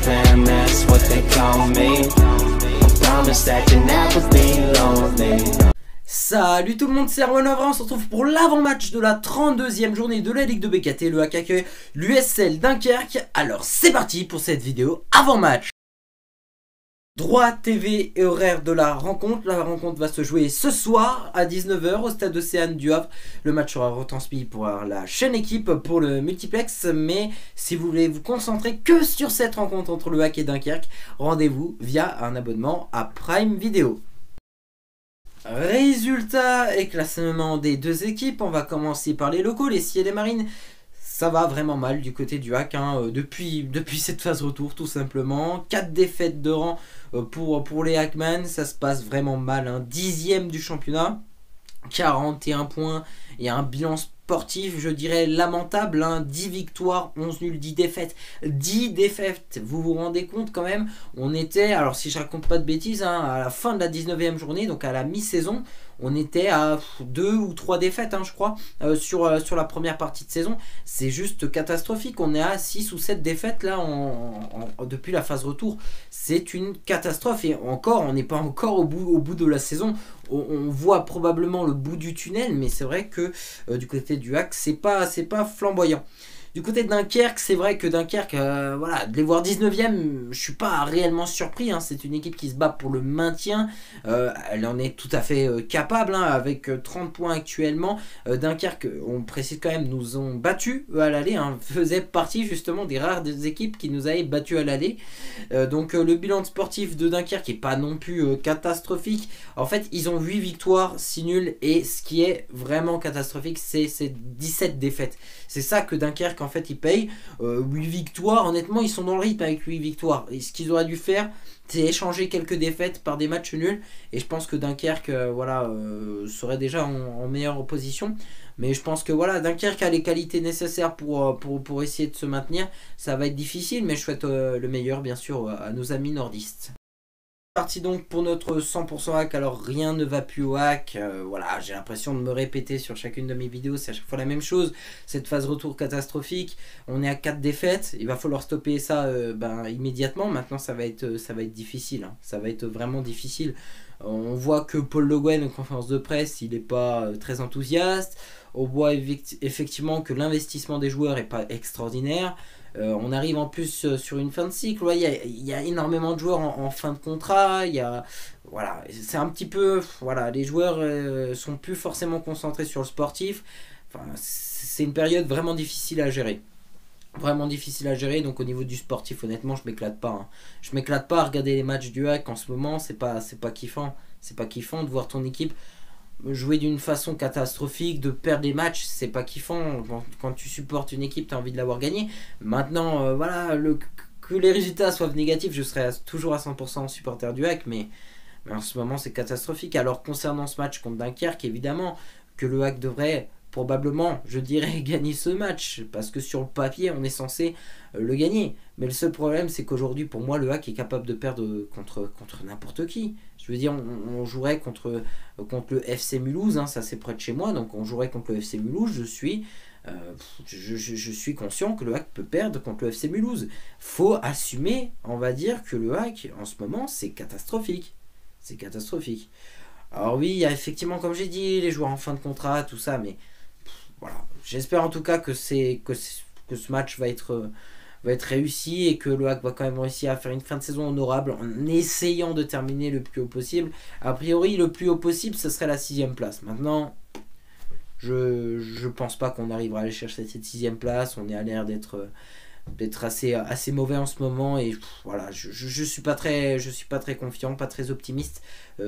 fam, that's what they call me. Promise that you'll never be lonely. Salut tout le monde, c'est Erwan Avra, on se retrouve pour l'avant-match de la 32e journée de la Ligue de BKT. Le HAC accueille l'USL Dunkerque. Alors c'est parti pour cette vidéo avant-match. Droit TV et horaire de la rencontre. La rencontre va se jouer ce soir à 19 h au stade Océane du Havre. Le match sera retransmis pour la chaîne équipe pour le multiplex. Mais si vous voulez vous concentrer que sur cette rencontre entre le HAC et Dunkerque, rendez-vous via un abonnement à Prime Video. Résultats et classement des deux équipes. On va commencer par les locaux, les Sciés et les Marines. Ça va vraiment mal du côté du HAC depuis cette phase retour tout simplement. 4 défaites de rang pour les Hackman, ça se passe vraiment mal. 10e du championnat, 41 points et un bilan sportif je dirais lamentable. 10 victoires, 11 nuls, 10 défaites. 10 défaites, vous vous rendez compte quand même. On était, alors si je raconte pas de bêtises, à la fin de la 19e journée, donc à la mi-saison, on était à 2 ou 3 défaites je crois sur la première partie de saison. C'est juste catastrophique. On est à 6 ou 7 défaites là depuis la phase retour. C'est une catastrophe et encore on n'est pas encore au bout de la saison. On voit probablement le bout du tunnel, mais c'est vrai que du côté du HAC c'est pas flamboyant. Du côté de Dunkerque, c'est vrai que Dunkerque, voilà, de les voir 19e, je suis pas réellement surpris. C'est une équipe qui se bat pour le maintien. Elle en est tout à fait capable, avec 30 points actuellement. Dunkerque, on précise quand même, nous ont battus à l'aller. Faisait partie justement des rares équipes qui nous avaient battus à l'aller. Donc le bilan sportif de Dunkerque n'est pas non plus catastrophique. En fait, ils ont 8 victoires, 6 nuls. Et ce qui est vraiment catastrophique, c'est 17 défaites. C'est ça que Dunkerque en fait ils payent. 8 victoires, honnêtement ils sont dans le rythme avec 8 victoires. Et ce qu'ils auraient dû faire, c'est échanger quelques défaites par des matchs nuls. Et je pense que Dunkerque serait déjà en meilleure position. Mais je pense que voilà, Dunkerque a les qualités nécessaires pour essayer de se maintenir. Ça va être difficile, mais je souhaite le meilleur bien sûr à nos amis nordistes. Parti donc pour notre 100% hack. Alors rien ne va plus au hack, voilà, j'ai l'impression de me répéter sur chacune de mes vidéos, c'est à chaque fois la même chose, cette phase retour catastrophique. On est à 4 défaites, il va falloir stopper ça immédiatement. Maintenant ça va être difficile, ça va être vraiment difficile. On voit que Paul Le Guen en conférence de presse il n'est pas très enthousiaste. On voit effectivement que l'investissement des joueurs n'est pas extraordinaire. On arrive en plus sur une fin de cycle. Il y a énormément de joueurs en fin de contrat. Voilà, c'est un petit peu, voilà, les joueurs sont plus forcément concentrés sur le sportif. Enfin, c'est une période vraiment difficile à gérer. Vraiment difficile à gérer. Donc au niveau du sportif, honnêtement, je m'éclate pas. Je m'éclate pas à regarder les matchs du HAC en ce moment. C'est pas kiffant. C'est pas kiffant de voir ton équipe jouer d'une façon catastrophique, de perdre des matchs, c'est pas kiffant. Quand tu supportes une équipe, tu as envie de l'avoir gagnée. Maintenant, voilà, que les résultats soient négatifs, je serai toujours à 100% supporter du HAC, mais en ce moment c'est catastrophique. Alors concernant ce match contre Dunkerque, évidemment que le HAC devrait probablement, je dirais, gagner ce match, parce que sur le papier on est censé le gagner. Mais le seul problème c'est qu'aujourd'hui pour moi le HAC est capable de perdre contre n'importe qui. Je veux dire, on jouerait contre le FC Mulhouse, ça c'est près de chez moi, donc on jouerait contre le FC Mulhouse. Je suis conscient que le HAC peut perdre contre le FC Mulhouse. Faut assumer, on va dire, que le HAC en ce moment c'est catastrophique. C'est catastrophique. Alors oui, il y a effectivement, comme j'ai dit, les joueurs en fin de contrat, tout ça, mais voilà. J'espère en tout cas que ce match va être réussi et que le HAC va quand même réussir à faire une fin de saison honorable en essayant de terminer le plus haut possible. A priori, le plus haut possible, ce serait la 6e place. Maintenant, je pense pas qu'on arrivera à aller chercher cette 6e place. On est à l'air d'être assez mauvais en ce moment et voilà, je suis pas très confiant, pas très optimiste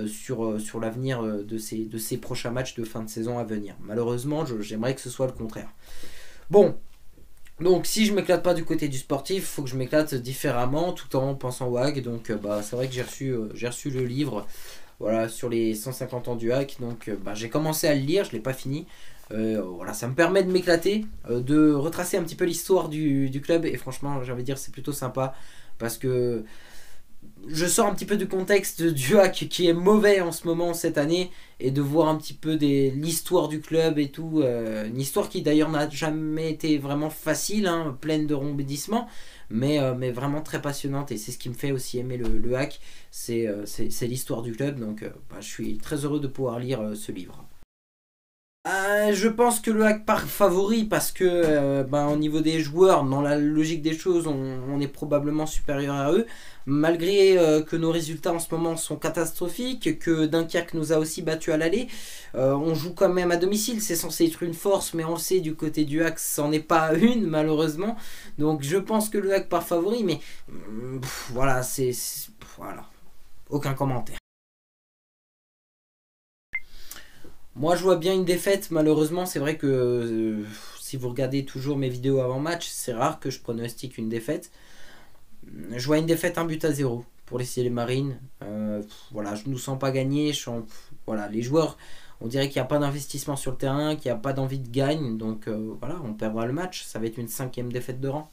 sur l'avenir de ces prochains matchs de fin de saison à venir. Malheureusement, j'aimerais que ce soit le contraire. Bon. Donc si je m'éclate pas du côté du sportif, il faut que je m'éclate différemment tout en pensant au HAC. Donc c'est vrai que j'ai reçu le livre, voilà, sur les 150 ans du HAC. Donc j'ai commencé à le lire, je l'ai pas fini. Voilà, ça me permet de m'éclater, de retracer un petit peu l'histoire du club. Et franchement, j'ai envie de dire, c'est plutôt sympa parce que je sors un petit peu du contexte du HAC qui est mauvais en ce moment cette année et de voir un petit peu l'histoire du club et tout, une histoire qui d'ailleurs n'a jamais été vraiment facile, pleine de rebondissements, mais vraiment très passionnante, et c'est ce qui me fait aussi aimer le hack, c'est l'histoire du club, donc je suis très heureux de pouvoir lire ce livre. Je pense que le hack part favori parce que au niveau des joueurs, dans la logique des choses, on est probablement supérieur à eux. Malgré que nos résultats en ce moment sont catastrophiques, que Dunkerque nous a aussi battus à l'aller, on joue quand même à domicile, c'est censé être une force, mais on le sait, du côté du hack, c'en est pas une malheureusement. Donc je pense que le hack part favori, mais voilà, voilà, aucun commentaire. Moi, je vois bien une défaite. Malheureusement, c'est vrai que si vous regardez toujours mes vidéos avant match, c'est rare que je pronostique une défaite. Je vois une défaite 1-0 pour les Marines. Voilà, je ne nous sens pas gagner. Voilà, les joueurs, on dirait qu'il n'y a pas d'investissement sur le terrain, qu'il n'y a pas d'envie de gagner. Donc voilà, on perdra le match. Ça va être une 5e défaite de rang.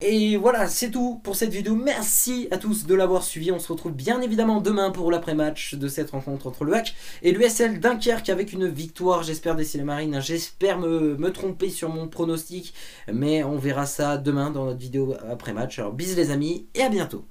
Et voilà, c'est tout pour cette vidéo. Merci à tous de l'avoir suivi. On se retrouve bien évidemment demain pour l'après-match de cette rencontre entre le hack et l'USL Dunkerque avec une victoire, j'espère, des Marines. J'espère me tromper sur mon pronostic, mais on verra ça demain dans notre vidéo après-match. Alors bisous les amis et à bientôt.